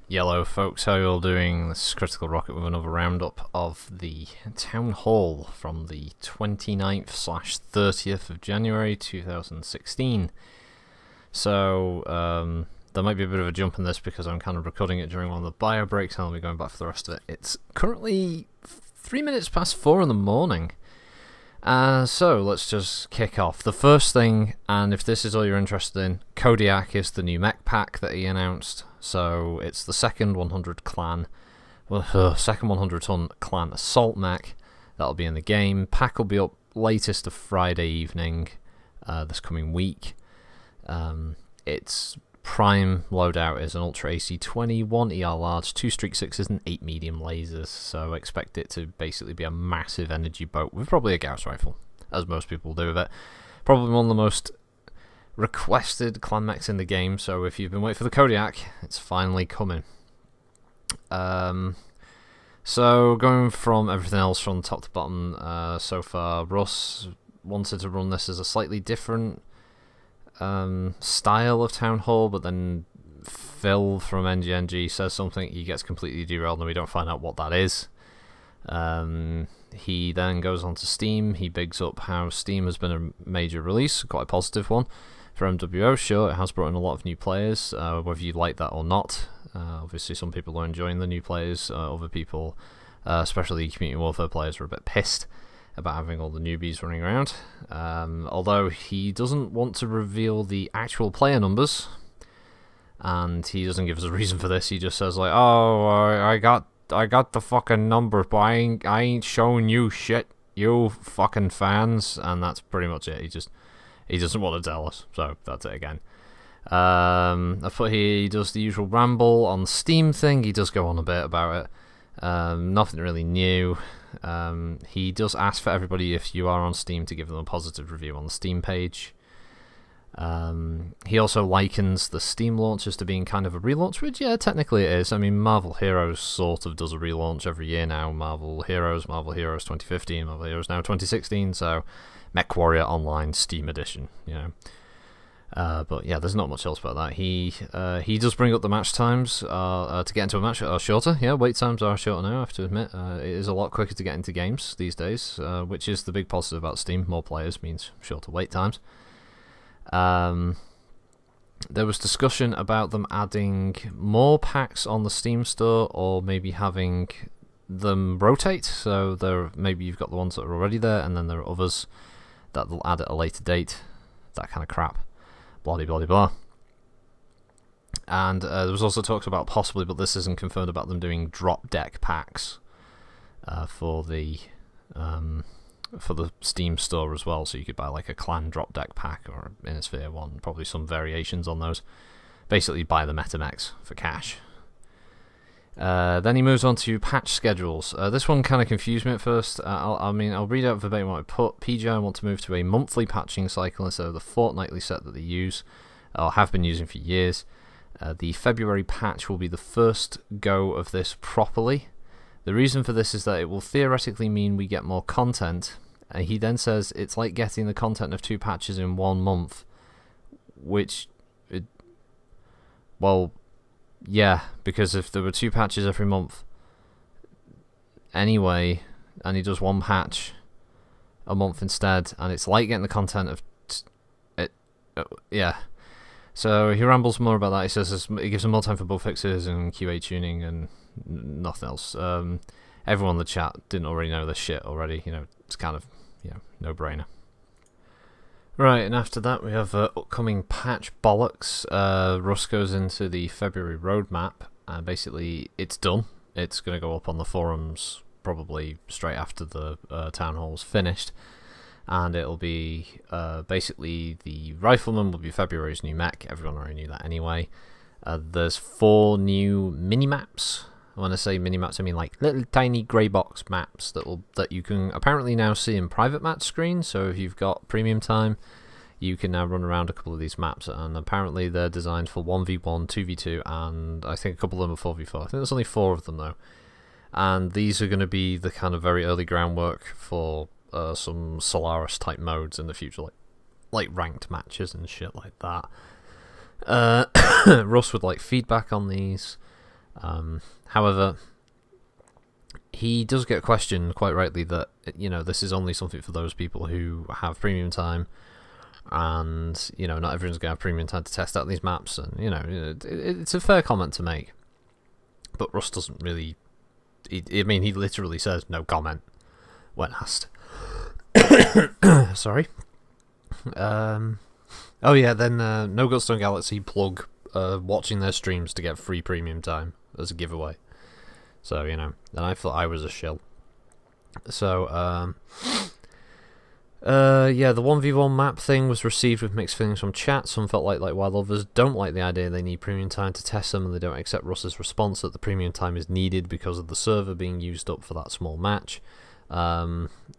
Yellow folks, how you all doing? This is Critical Rocket with another roundup of the Town Hall from the 29th/30th of January 2016. So, there might be a bit of a jump in this because I'm kind of recording it during one of the bio breaks and I'll be going back for the rest of it. It's currently 3 minutes past 4 in the morning. So let's just kick off. The first thing, and if this is all you're interested in, Kodiak is the new Mech pack that he announced. So it's the second 100 second 100 ton clan assault mech that'll be in the game. Pack will be up latest of Friday evening this coming week. Its prime loadout is an Ultra AC-20, 1 ER large, 2 Streak 6s and 8 medium lasers, so expect it to basically be a massive energy boat with probably a Gauss rifle, as most people do with it. Probably one of the most requested clan mechs in the game, so if you've been waiting for the Kodiak, it's finally coming. So going from everything else from top to bottom so far, Russ wanted to run this as a slightly different style of Town Hall, but then Phil from NGNG says something, he gets completely derailed and we don't find out what that is. He then goes on to Steam. He bigs up how Steam has been a major release, quite a positive one for MWO. Sure, it has brought in a lot of new players, whether you like that or not. Obviously some people are enjoying the new players, other people, especially community warfare players, are a bit pissed about having all the newbies running around. Although he doesn't want to reveal the actual player numbers, and he doesn't give us a reason for this. He just says like, "Oh, I got the fucking numbers, but I ain't showing you shit, you fucking fans," and that's pretty much it. He doesn't want to tell us, so that's it again. I put here he does the usual ramble on the Steam thing. He does go on a bit about it. Nothing really new. He does ask for everybody, if you are on Steam, to give them a positive review on the Steam page. He also likens the Steam launches to being kind of a relaunch, which, yeah, technically it is. I mean, Marvel Heroes sort of does a relaunch every year now. Marvel Heroes 2015, Marvel Heroes now 2016, so Mech Warrior Online Steam Edition, you know. But yeah, there's not much else about that. He does bring up the match times to get into a match are shorter. Yeah, wait times are shorter now, I have to admit. It is a lot quicker to get into games these days, which is the big positive about Steam. More players means shorter wait times. There was discussion about them adding more packs on the Steam store, or maybe having them rotate. So maybe you've got the ones that are already there, and then there are others that they'll add at a later date. That kind of crap. Blah blah blah blah. And there was also talks about possibly, but this isn't confirmed, about them doing drop deck packs for the Steam store as well. So you could buy like a clan drop deck pack or an Innisphere one, probably some variations on those. Basically, buy the Metamex for cash. Then he moves on to patch schedules. This one kind of confused me at first. I'll read out verbatim what I put. PGI want to move to a monthly patching cycle instead of the fortnightly set that they use, or have been using for years. The February patch will be the first go of this properly. The reason for this is that it will theoretically mean we get more content. He then says it's like getting the content of 2 patches in 1 month, which, yeah, because if there were 2 patches every month anyway, and he does 1 patch a month instead, and it's like getting the content of it, yeah. So he rambles more about that. He says it gives him more time for bug fixes and QA tuning and nothing else. Everyone in the chat didn't already know this shit already. You know, it's kind of, no-brainer. Right, and after that we have upcoming patch bollocks. Russ goes into the February roadmap, and basically it's done. It's going to go up on the forums probably straight after the Town Hall's finished, and it'll be basically the Rifleman will be February's new mech. Everyone already knew that anyway. There's 4 new mini-maps. When I say mini-maps, I mean like little tiny grey box maps that you can apparently now see in private match screens. So if you've got premium time, you can now run around a couple of these maps, and apparently they're designed for 1v1, 2v2, and I think a couple of them are 4v4. I think there's only 4 of them though. And these are going to be the kind of very early groundwork for some Solaris type modes in the future, like ranked matches and shit like that. Russ would like feedback on these. However, he does get questioned quite rightly that, you know, this is only something for those people who have premium time, and, you know, not everyone's going to have premium time to test out these maps, and, you know, it's a fair comment to make. But Russ doesn't really... he literally says no comment when asked. Sorry. Oh yeah, then No Gutstone Galaxy plug watching their streams to get free premium time as a giveaway. So, you know, and I thought I was a shill. So, yeah, the 1v1 map thing was received with mixed feelings from chat. Some felt like while others don't like the idea they need premium time to test them, and they don't accept Russ's response that the premium time is needed because of the server being used up for that small match.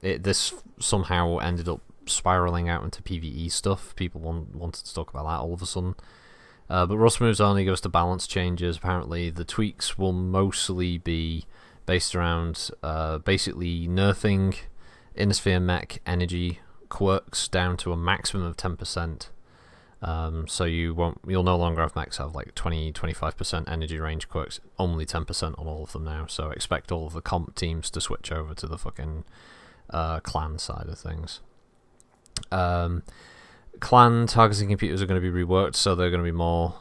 This somehow ended up spiraling out into PvE stuff. People wanted to talk about that all of a sudden. But Russ moves on, he goes to balance changes. Apparently the tweaks will mostly be based around basically nerfing Innisphere Mech energy quirks down to a maximum of 10%. So you'll no longer have mechs have like 20-25% energy range quirks, only 10% on all of them now. So expect all of the comp teams to switch over to the fucking clan side of things. Clan targeting computers are going to be reworked, so they're going to be more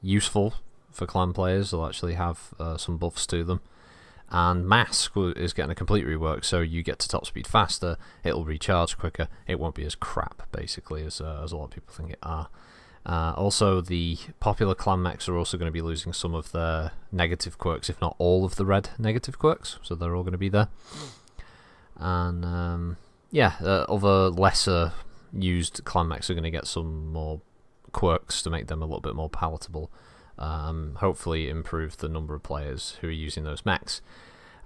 useful for clan players. They'll actually have some buffs to them. And Mask is getting a complete rework, so you get to top speed faster, it'll recharge quicker, it won't be as crap, basically, as a lot of people think it are. Also, the popular clan mechs are also going to be losing some of their negative quirks, if not all of the red negative quirks, so they're all going to be there. And, other lesser used clan mechs are going to get some more quirks to make them a little bit more palatable. Hopefully improve the number of players who are using those mechs.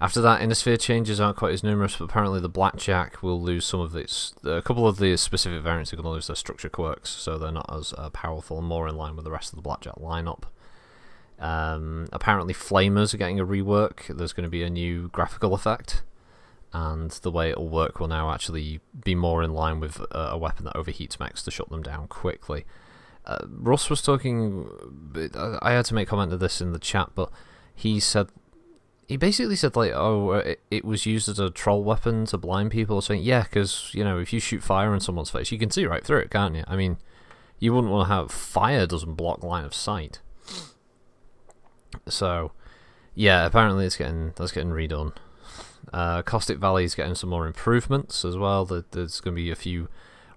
After that, Innisphere changes aren't quite as numerous, but apparently the Blackjack will lose some of its... A couple of the specific variants are going to lose their structure quirks, so they're not as powerful and more in line with the rest of the Blackjack lineup. Apparently Flamers are getting a rework. There's going to be a new graphical effect, and the way it'll work will now actually be more in line with a weapon that overheats mechs to shut them down quickly. Russ was talking... I had to make comment of this in the chat, but he basically said, like, it was used as a troll weapon to blind people, saying, yeah, because, you know, if you shoot fire in someone's face, you can see right through it, can't you? I mean, you wouldn't want to have... Fire doesn't block line of sight. So, yeah, apparently that's getting redone. Caustic Valley is getting some more improvements as well. There's going to be a few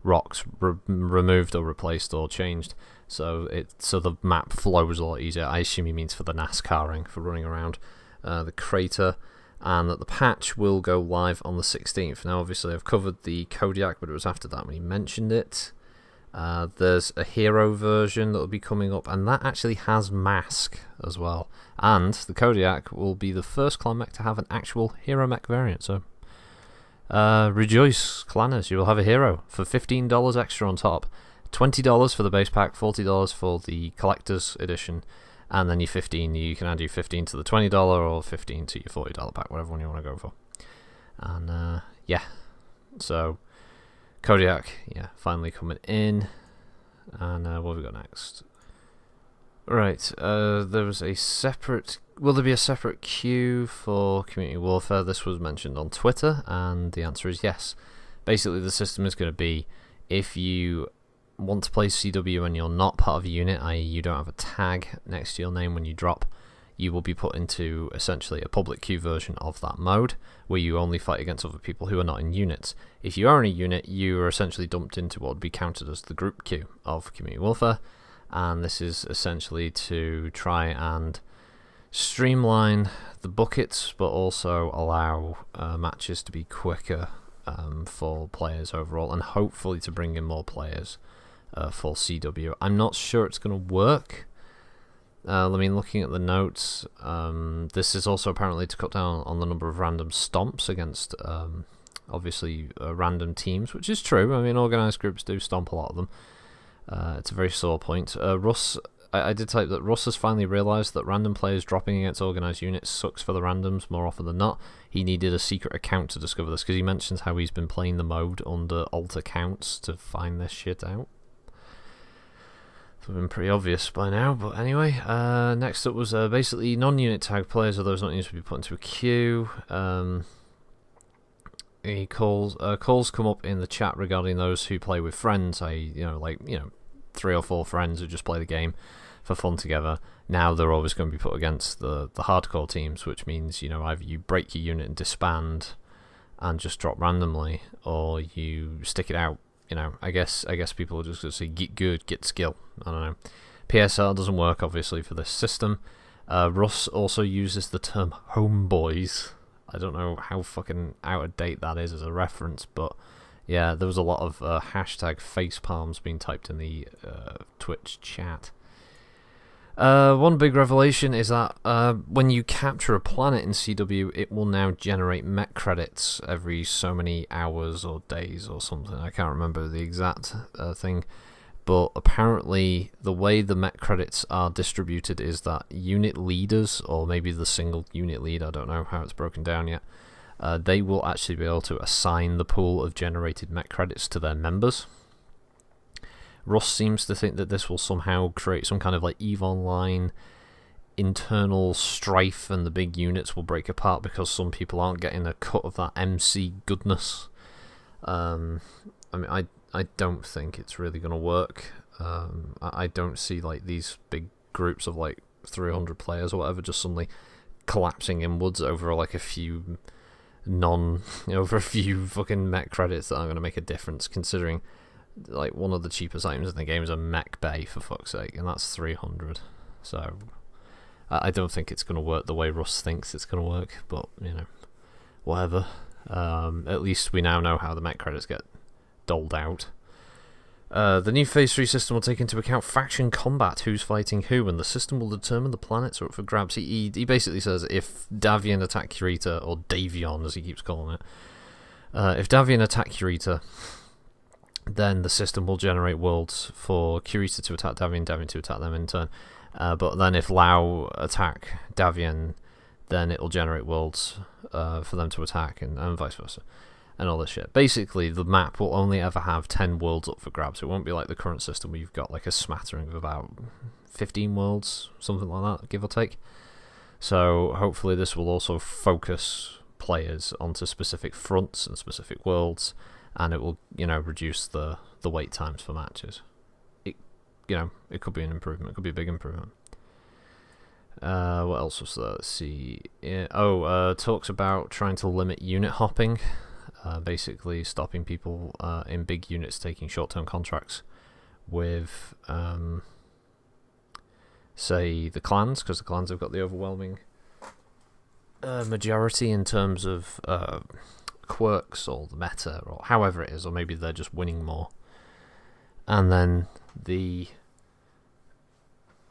rocks removed or replaced or changed, so the map flows a lot easier. I assume he means for the NASCARing, for running around the crater, and that the patch will go live on the 16th. Now, obviously, I've covered the Kodiak, but it was after that when he mentioned it. There's a hero version that will be coming up, and that actually has Mask as well. And the Kodiak will be the first clan mech to have an actual hero mech variant, so rejoice, clanners, you will have a hero for $15 extra on top. $20 for the base pack, $40 for the collector's edition, and then your $15, you can add your $15 to the $20 or $15 to your $40 pack, whatever one you want to go for. And yeah, so Kodiak, yeah, finally coming in. And what have we got next? Right, there was a separate... Will there be a separate queue for Community Warfare? This was mentioned on Twitter, and the answer is yes. Basically, the system is going to be, if you want to play CW and you're not part of a unit, i.e. you don't have a tag next to your name when you drop, you will be put into essentially a public queue version of that mode, where you only fight against other people who are not in units. If you are in a unit, you are essentially dumped into what would be counted as the group queue of Community Warfare, and this is essentially to try and streamline the buckets, but also allow matches to be quicker for players overall, and hopefully to bring in more players for CW. I'm not sure it's going to work. Looking at the notes, this is also apparently to cut down on the number of random stomps against obviously random teams, which is true. I mean, organised groups do stomp a lot of them. It's a very sore point. Russ, I did type that Russ has finally realised that random players dropping against organised units sucks for the randoms more often than not. He needed a secret account to discover this, because he mentions how he's been playing the mode under alt accounts to find this shit out. been pretty obvious by now, but anyway. Next up was basically non-unit tag players, or those not used to be put into a queue. Calls come up in the chat regarding those who play with friends, like 3 or 4 friends who just play the game for fun together. Now they're always going to be put against the hardcore teams, which means either you break your unit and disband and just drop randomly, or you stick it out. I guess people are just going to say get good, get skill. I don't know. PSR doesn't work obviously for this system. Russ also uses the term homeboys. I don't know how fucking out of date that is as a reference, but yeah, there was a lot of hashtag facepalms being typed in the Twitch chat. One big revelation is that when you capture a planet in CW, it will now generate Mech credits every so many hours or days or something. I can't remember the exact thing, but apparently the way the Mech credits are distributed is that unit leaders, or maybe the single unit lead, I don't know how it's broken down yet, they will actually be able to assign the pool of generated Mech credits to their members. Russ seems to think that this will somehow create some kind of like EVE Online internal strife, and the big units will break apart because some people aren't getting a cut of that MC goodness. I don't think it's really going to work. I don't see like these big groups of like 300 players or whatever just suddenly collapsing inwards over like a few over a few fucking Mech credits that aren't going to make a difference, considering like one of the cheapest items in the game is a Mech bay, for fuck's sake, and that's 300. So I don't think it's going to work the way Russ thinks it's going to work, but whatever. At least we now know how the Mech credits get doled out. The new Phase 3 system will take into account faction combat, who's fighting who, and the system will determine the planets are up for grabs. He basically says if Davion attack Kurita, or Davion as he keeps calling it, if Davion attack Kurita, then the system will generate worlds for Kurita to attack Davion, Davion to attack them in turn. But then if Lao attack Davion, then it will generate worlds for them to attack, and vice versa, and all this shit. Basically, the map will only ever have 10 worlds up for grabs. It won't be like the current system where you've got like a smattering of about 15 worlds, something like that, give or take. So hopefully this will also focus players onto specific fronts and specific worlds, and it will, reduce the wait times for matches. It could be an improvement. It could be a big improvement. What else was there? Let's see. Talks about trying to limit unit hopping, basically stopping people in big units taking short-term contracts with, say, the clans, because the clans have got the overwhelming majority in terms of quirks or the meta, or however it is, or maybe they're just winning more, and then the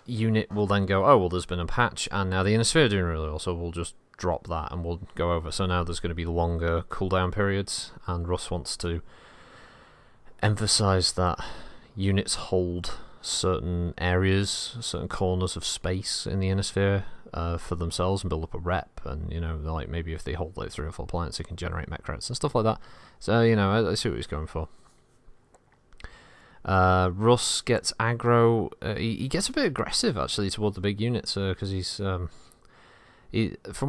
unit will then go, oh well, there's been a patch and now the Inner Sphere are doing really well, so we'll just drop that and we'll go over. So now there's going to be longer cooldown periods, and Russ wants to emphasize that units hold certain areas, certain corners of space in the Inner Sphere for themselves and build up a rep, and like maybe if they hold like 3 or 4 planets, they can generate Mech credits and stuff like that. So I see what he's going for. Russ gets aggro. He gets a bit aggressive actually toward the big units because he's from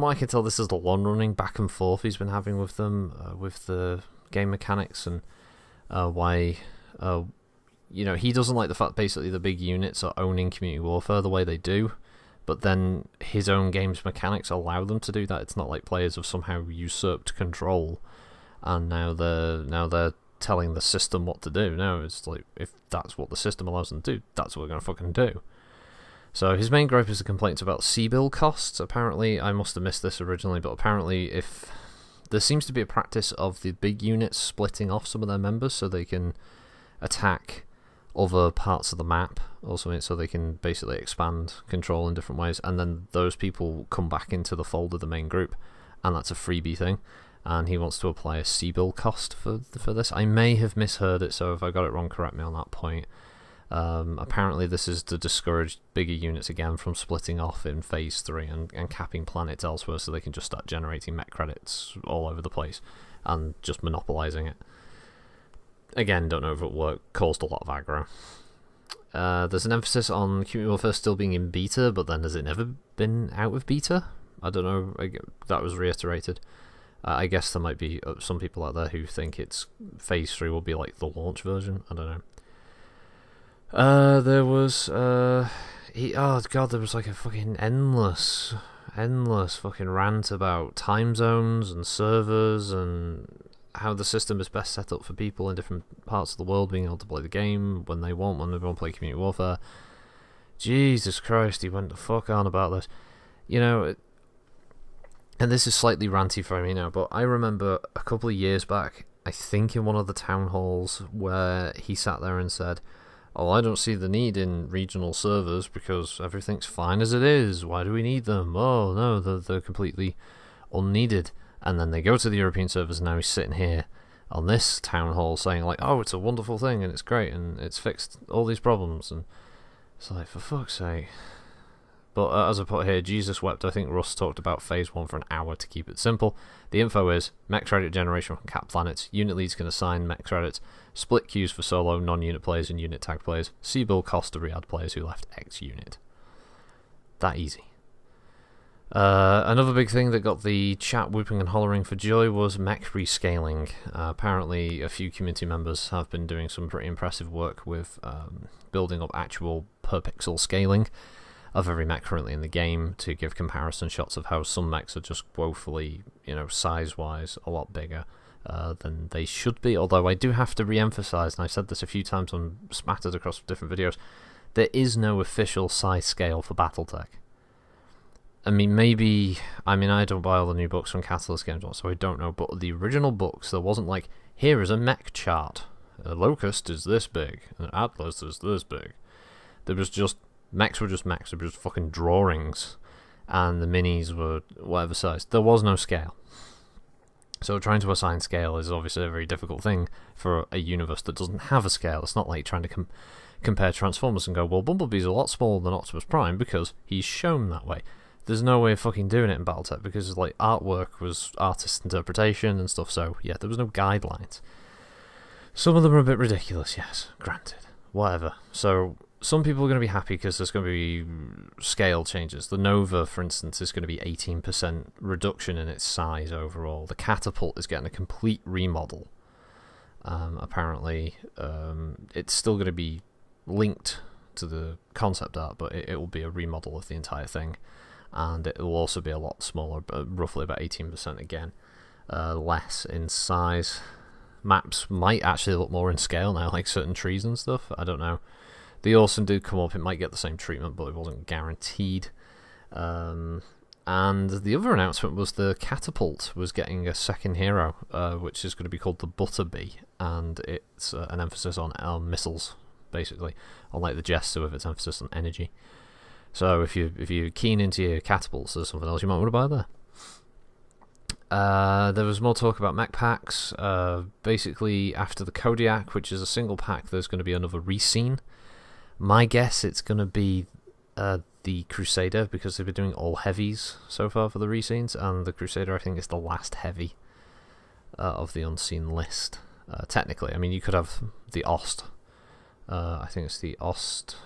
what I can tell, this is the long running back and forth he's been having with them with the game mechanics, and why he doesn't like the fact basically the big units are owning community warfare the way they do. But then his own game's mechanics allow them to do that. It's not like players have somehow usurped control, and now they're telling the system what to do. No, it's like if that's what the system allows them to do, that's what we're gonna fucking do. So his main gripe is the complaints about C-bill costs. Apparently, I must have missed this originally, but apparently if there seems to be a practice of the big units splitting off some of their members so they can attack other parts of the map or something, so they can basically expand control in different ways, and then those people come back into the fold of the main group, and that's a freebie thing, and he wants to apply a C-bill cost for this. I may have misheard it, so if I got it wrong, correct me on that point. Apparently this is to discourage bigger units again from splitting off in Phase 3 and capping planets elsewhere, so they can just start generating Mech credits all over the place and just monopolizing it. Again, don't know if it worked, caused a lot of aggro. There's an emphasis on Community Warfare still being in beta, but then has it never been out of beta? I don't know. That was reiterated. I guess there might be some people out there who think it's Phase 3 will be like the launch version. I don't know. There was oh god, there was like a fucking endless fucking rant about time zones and servers and how the system is best set up for people in different parts of the world being able to play the game when they want to play Community Warfare. Jesus Christ, he went the fuck on about this. You know, and this is slightly ranty for me now, but I remember a couple of years back, I think in one of the town halls, where he sat there and said, "Oh, I don't see the need in regional servers because everything's fine as it is. Why do we need them? Oh, no, they're completely unneeded." And then they go to the European servers, and now he's sitting here on this town hall saying, like, "Oh, it's a wonderful thing, and it's great, and it's fixed all these problems." And it's like, for fuck's sake. But as I put here, Jesus wept. I think Russ talked about Phase 1 for an hour to keep it simple. The info is Mech credit generation from cap planets. Unit leads can assign Mech credits. Split queues for solo, non-unit players and unit tag players. C-bill cost to re-add players who left X unit. That easy. Another big thing that got the chat whooping and hollering for joy was Mech rescaling. Apparently a few community members have been doing some pretty impressive work with building up actual per pixel scaling of every mech currently in the game to give comparison shots of how some mechs are just woefully, size-wise a lot bigger than they should be. Although I do have to re-emphasize, and I've said this a few times on spattered across different videos, there is no official size scale for BattleTech. I don't buy all the new books from Catalyst Games, so I don't know, but the original books, there wasn't like, here is a mech chart. A Locust is this big, an Atlas is this big. There was just, mechs were just mechs, they were just fucking drawings, and the minis were whatever size. There was no scale. So trying to assign scale is obviously a very difficult thing for a universe that doesn't have a scale. It's not like trying to compare Transformers and go, well, Bumblebee's a lot smaller than Optimus Prime because he's shown that way. There's no way of fucking doing it in BattleTech because like artwork was artist interpretation and stuff, so yeah, there was no guidelines. Some of them are a bit ridiculous, yes, granted. Whatever. So some people are going to be happy because there's going to be scale changes. The Nova, for instance, is going to be 18% reduction in its size overall. The Catapult is getting a complete remodel. Apparently, it's still going to be linked to the concept art, but it will be a remodel of the entire thing. And it will also be a lot smaller, roughly about 18% again, less in size. Maps might actually look more in scale now, like certain trees and stuff. I don't know. The Awesome did come up. It might get the same treatment, but it wasn't guaranteed. And the other announcement was the Catapult was getting a second hero, which is going to be called the Butterbee, and it's an emphasis on missiles, basically, unlike the Jester with its emphasis on energy. So if you're keen into your catapults, there's something else you might want to buy there. There was more talk about mech packs. Basically, after the Kodiak, which is a single pack, there's going to be another rescene. My guess it's going to be the Crusader, because they've been doing all heavies so far for the rescenes, and the Crusader I think is the last heavy of the unseen list. Technically, I mean, you could have the Ost. I think it's the Ost.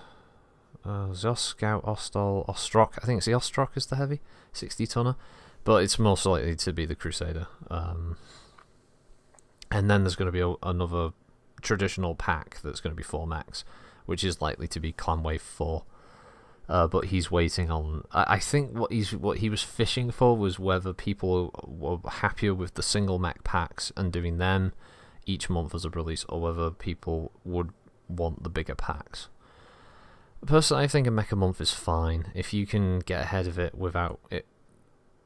Scout, Ostol, Ostrock. I think it's the Ostrock is the heavy 60 tonner, but it's most likely to be the Crusader. And then there's going to be another traditional pack that's going to be 4 mechs, which is likely to be Clan Wave 4. But he's waiting on. I think what he was fishing for was whether people were happier with the single mech packs and doing them each month as a release, or whether people would want the bigger packs. Personally, I think a mech a month is fine if you can get ahead of it without it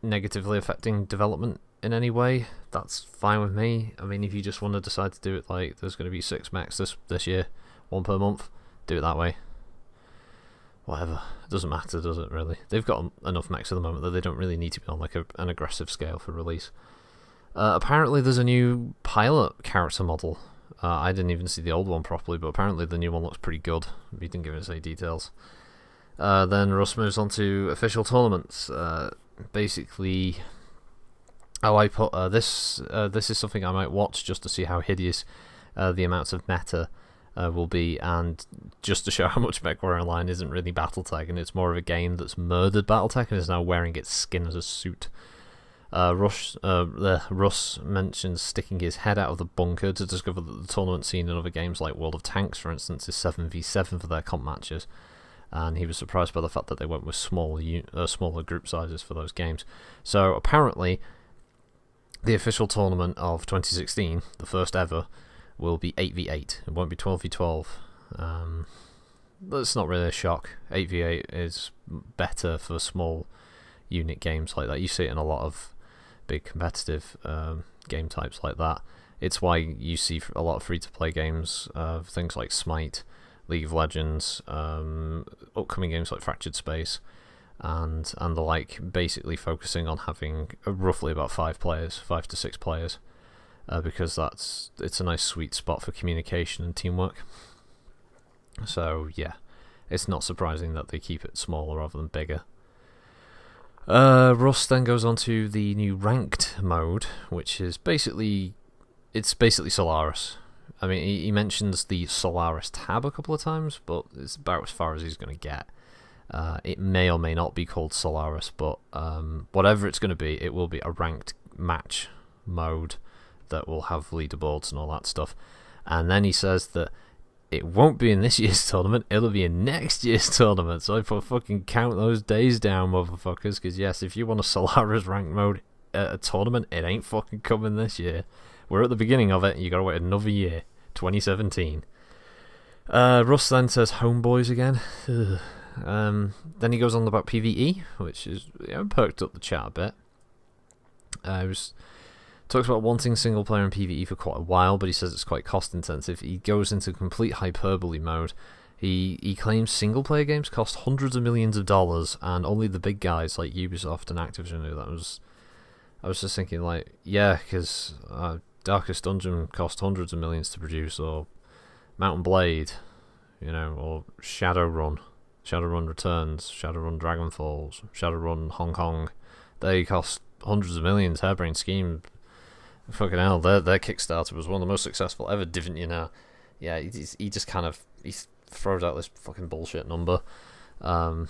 negatively affecting development in any way. That's fine with me. I mean, if you just want to decide to do it like there's going to be 6 mechs this year, 1 per month, do it that way. Whatever, it doesn't matter, does it really? They've got enough mechs at the moment that they don't really need to be on like an aggressive scale for release. Apparently, there's a new pilot character model. I didn't even see the old one properly, but apparently the new one looks pretty good. He didn't give us any details. Then Russ moves on to official tournaments. Basically, I put this is something I might watch just to see how hideous the amounts of meta will be, and just to show how much MechWarrior Online isn't really BattleTech, and it's more of a game that's murdered BattleTech and is now wearing its skin as a suit. Russ mentions sticking his head out of the bunker to discover that the tournament scene in other games like World of Tanks, for instance, is 7v7 for their comp matches, and he was surprised by the fact that they went with smaller group sizes for those games. So apparently, the official tournament of 2016, the first ever, will be 8v8. It won't be 12v12. That's not really a shock. 8v8 is better for small unit games like that. You see it in a lot of big competitive game types like that. It's why you see a lot of free-to-play games, things like Smite, League of Legends, upcoming games like Fractured Space, and the like, basically focusing on having roughly about 5 to 6 players, because it's a nice sweet spot for communication and teamwork. So yeah, it's not surprising that they keep it smaller rather than bigger. Russ then goes on to the new ranked mode, which is basically Solaris. I mean, he mentions the Solaris tab a couple of times, but it's about as far as he's going to get. It may or may not be called Solaris, but whatever it's going to be, it will be a ranked match mode that will have leaderboards and all that stuff. And then he says that it won't be in this year's tournament, it'll be in next year's tournament. So I put fucking count those days down, motherfuckers, because yes, if you want a Solaris ranked mode at a tournament, it ain't fucking coming this year. We're at the beginning of it, and you gotta wait another year, 2017. Russ then says homeboys again. Then he goes on about PvE, which is perked up the chat a bit. Talks about wanting single player in PvE for quite a while, but he says it's quite cost intensive. He goes into complete hyperbole mode. He claims single player games cost hundreds of millions of dollars, and only the big guys like Ubisoft and Activision do that. I was just thinking, like, yeah, because Darkest Dungeon cost hundreds of millions to produce, or Mountain Blade, or Shadowrun Returns, Shadowrun Dragonfalls, Shadowrun Hong Kong. They cost hundreds of millions. Harebrained Scheme, fucking hell, their Kickstarter was one of the most successful ever, didn't you know? Yeah, he just kind of throws out this fucking bullshit number, and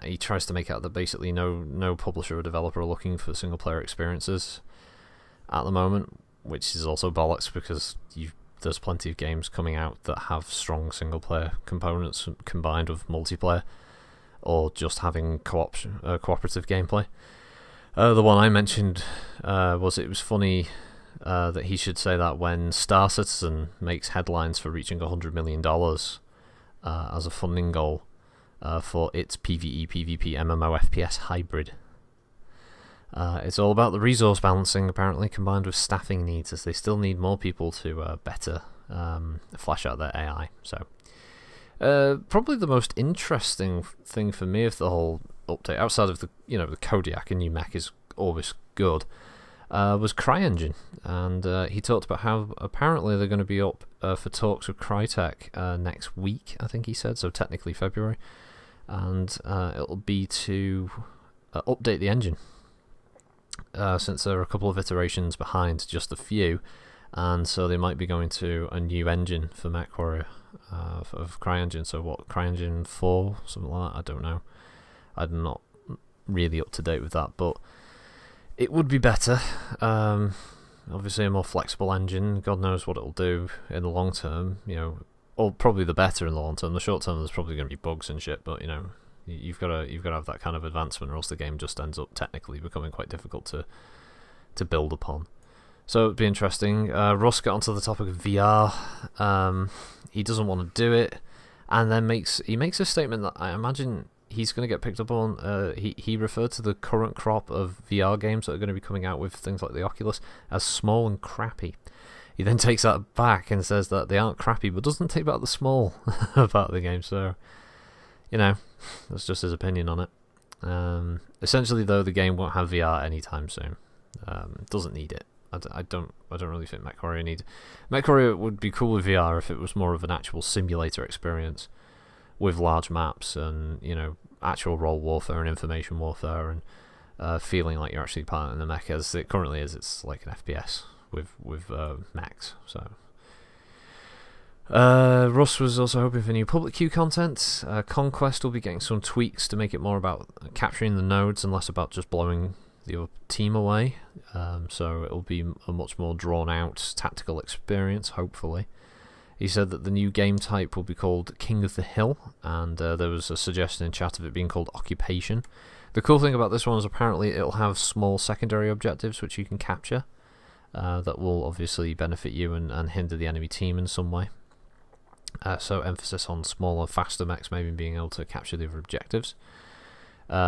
he tries to make out that basically no publisher or developer are looking for single player experiences at the moment, which is also bollocks, because there's plenty of games coming out that have strong single player components combined with multiplayer, or just having cooperative gameplay. The one I mentioned was funny that he should say that when Star Citizen makes headlines for reaching $100 million as a funding goal for its PvE, PvP, MMO, FPS hybrid. It's all about the resource balancing, apparently, combined with staffing needs, as they still need more people to better flash out their AI. So, probably the most interesting thing for me of the whole update, outside of the Kodiak and new Mech is always good, was CryEngine, and he talked about how apparently they're going to be up for talks with Crytek next week, I think he said, so technically February, and it'll be to update the engine, since there are a couple of iterations behind just a few, and so they might be going to a new engine for MechWarrior of CryEngine. So what, CryEngine 4, something like that, I don't know. I'm not really up to date with that, but it would be better. Obviously a more flexible engine, God knows what it'll do in the long term, or probably the better in the long term. The short term there's probably going to be bugs and shit, but you've got to have that kind of advancement, or else the game just ends up technically becoming quite difficult to build upon. So it'd be interesting. Russ got onto the topic of VR. He doesn't want to do it, and then he makes a statement that I imagine he's going to get picked up on. He referred to the current crop of VR games that are going to be coming out with things like the Oculus as small and crappy. He then takes that back and says that they aren't crappy, but doesn't take back the small about the game. So, that's just his opinion on it. Essentially, though, the game won't have VR anytime soon. It doesn't need it. I don't really think MechWarrior needs. MechWarrior would be cool with VR if it was more of an actual simulator experience with large maps and actual role warfare and information warfare, and feeling like you're actually piloting the mech. As it currently is, it's like an FPS with mechs. So Russ was also hoping for new public queue content. Conquest will be getting some tweaks to make it more about capturing the nodes and less about just blowing the other team away. So it'll be a much more drawn out tactical experience, hopefully. He said that the new game type will be called King of the Hill, and there was a suggestion in chat of it being called Occupation. The cool thing about this one is apparently it'll have small secondary objectives which you can capture that will obviously benefit you and hinder the enemy team in some way. So emphasis on smaller, faster mechs maybe being able to capture the other objectives. These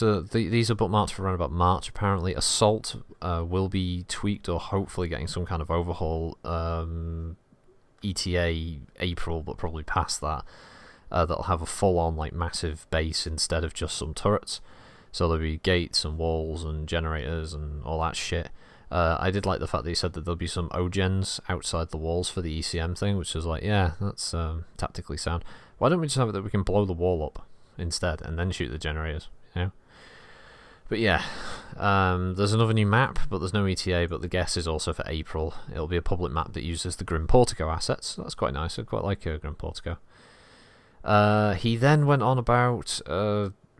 are bookmarked for around about March apparently. Assault will be tweaked or hopefully getting some kind of overhaul ETA April, but probably past that. That'll have a full-on like massive base instead of just some turrets. So there'll be gates and walls and generators and all that shit. I did like the fact that he said that there'll be some O-gens outside the walls for the ECM thing, which is like, yeah, that's tactically sound. Why don't we just have it that we can blow the wall up instead and then shoot the generators, you know? But yeah, there's another new map, but there's no ETA, but the guess is also for April. It'll be a public map that uses the Grim Portico assets, so that's quite nice. I quite like Grim Portico. He then went on about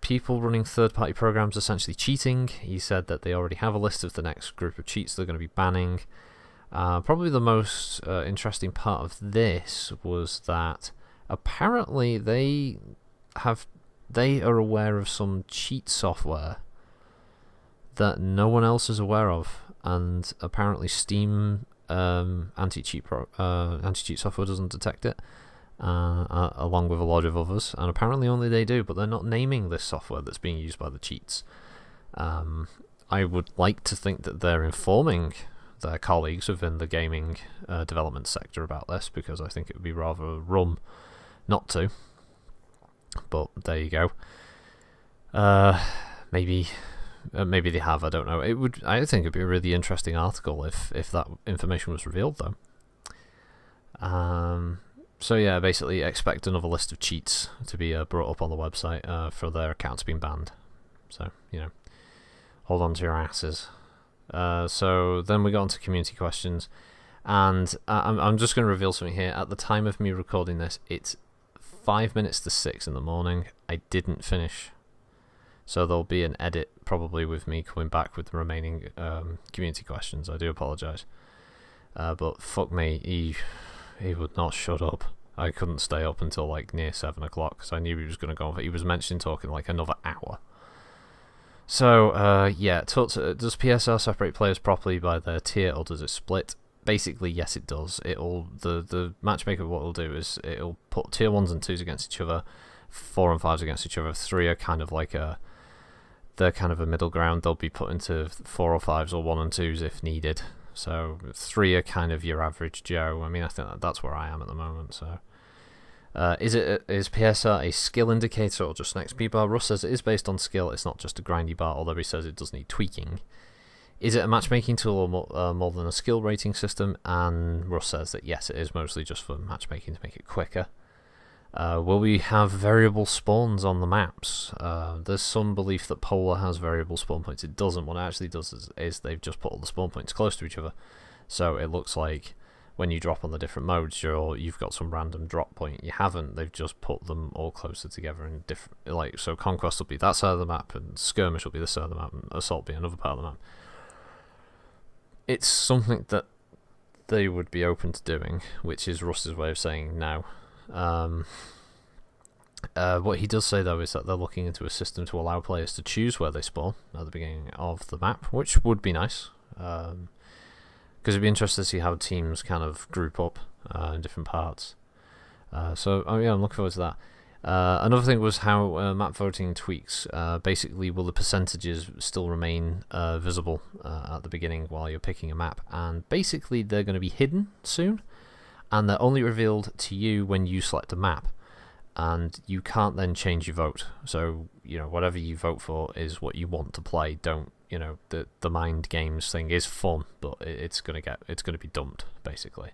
people running third-party programs essentially cheating. He said that they already have a list of the next group of cheats they're going to be banning. Probably the most interesting part of this was that apparently they are aware of some cheat software that no one else is aware of, and apparently Steam anti-cheat software doesn't detect it, along with a lot of others, and apparently only they do, but they're not naming this software that's being used by the cheats. I would like to think that they're informing their colleagues within the gaming development sector about this, because I think it would be rather rum not to. But there you go. Maybe they have. I don't know. I think it'd be a really interesting article if that information was revealed, though. So yeah, basically expect another list of cheats to be brought up on the website for their accounts being banned. So hold on to your asses. So then we got onto community questions, and I'm just going to reveal something here. At the time of me recording this, it's 5 minutes to 6 in the morning. I didn't finish, so there'll be an edit probably with me coming back with the remaining community questions. I do apologise, but fuck me, he would not shut up. I couldn't stay up until like near 7 o'clock because I knew he was going to go on. He was mentioning talking like another hour. So yeah, does PSR separate players properly by their tier, or does it split? Basically, yes, it does. The matchmaker, what it'll do is it'll put tier 1s and 2s against each other, 4 and 5s against each other. 3 are kind of like they're kind of a middle ground. They'll be put into 4 or 5s or 1 and 2s if needed. So 3 are kind of your average Joe. I mean, I think that's where I am at the moment. So is PSR a skill indicator or just an XP bar? Russ says it is based on skill. It's not just a grindy bar, although he says it does need tweaking. Is it a matchmaking tool or more than a skill rating system? And Russ says that yes, it is mostly just for matchmaking to make it quicker. Will we have variable spawns on the maps? There's some belief that Polar has variable spawn points. It doesn't. What it actually does is they've just put all the spawn points close to each other. So it looks like when you drop on the different modes, you've got some random drop point. You haven't. They've just put them all closer together in different. So Conquest will be that side of the map, and Skirmish will be this side of the map, and Assault will be another part of the map. It's something that they would be open to doing, which is Russ's way of saying no. What he does say though is that they're looking into a system to allow players to choose where they spawn at the beginning of the map, which would be nice, because it'd be interesting to see how teams kind of group up in different parts. So I'm looking forward to that. Another thing was how map voting tweaks. Basically, will the percentages still remain visible at the beginning while you're picking a map? And basically, they're going to be hidden soon, and they're only revealed to you when you select a map. And you can't then change your vote. So whatever you vote for is what you want to play. Don't the mind games thing is fun, but it's gonna be dumped basically.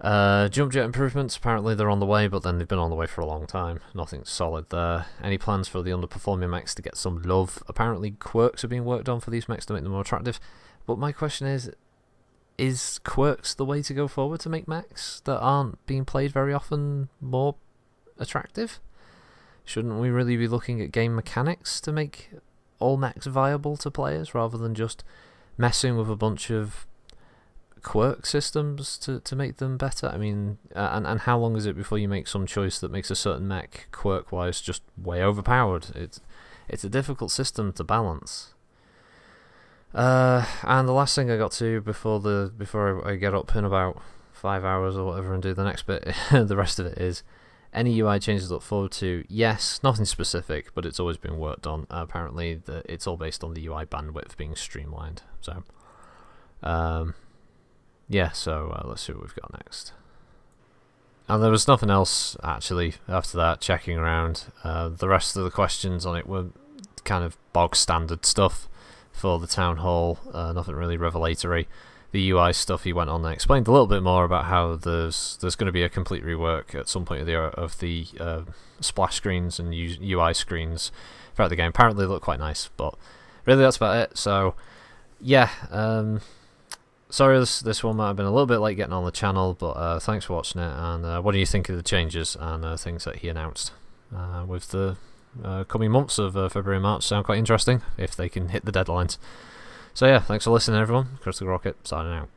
Jump jet improvements, apparently they're on the way, but then they've been on the way for a long time. Nothing solid there. Any plans for the underperforming mechs to get some love? Apparently quirks are being worked on for these mechs to make them more attractive. But my question is, is quirks the way to go forward to make mechs that aren't being played very often more attractive? Shouldn't we really be looking at game mechanics to make all mechs viable to players, rather than just messing with a bunch of quirk systems to make them better? I mean, and how long is it before you make some choice that makes a certain mech quirk-wise just way overpowered? It's a difficult system to balance. And the last thing I got to before I get up in about 5 hours or whatever and do the next bit, the rest of it is any UI changes to look forward to. Yes, nothing specific, but it's always been worked on. Apparently, it's all based on the UI bandwidth being streamlined. So, yeah. So let's see what we've got next. And there was nothing else actually after that. Checking around, the rest of the questions on it were kind of bog standard stuff for the town hall. Nothing really revelatory. The UI stuff, he went on and explained a little bit more about how there's going to be a complete rework at some point of the splash screens and UI screens throughout the game. Apparently, they look quite nice, but really that's about it. So, yeah. Sorry, this one might have been a little bit late getting on the channel, but thanks for watching it. And what do you think of the changes and things that he announced with the coming months of February and March? Sound quite interesting if they can hit the deadlines. So yeah, thanks for listening, everyone. Crystal Rocket signing out.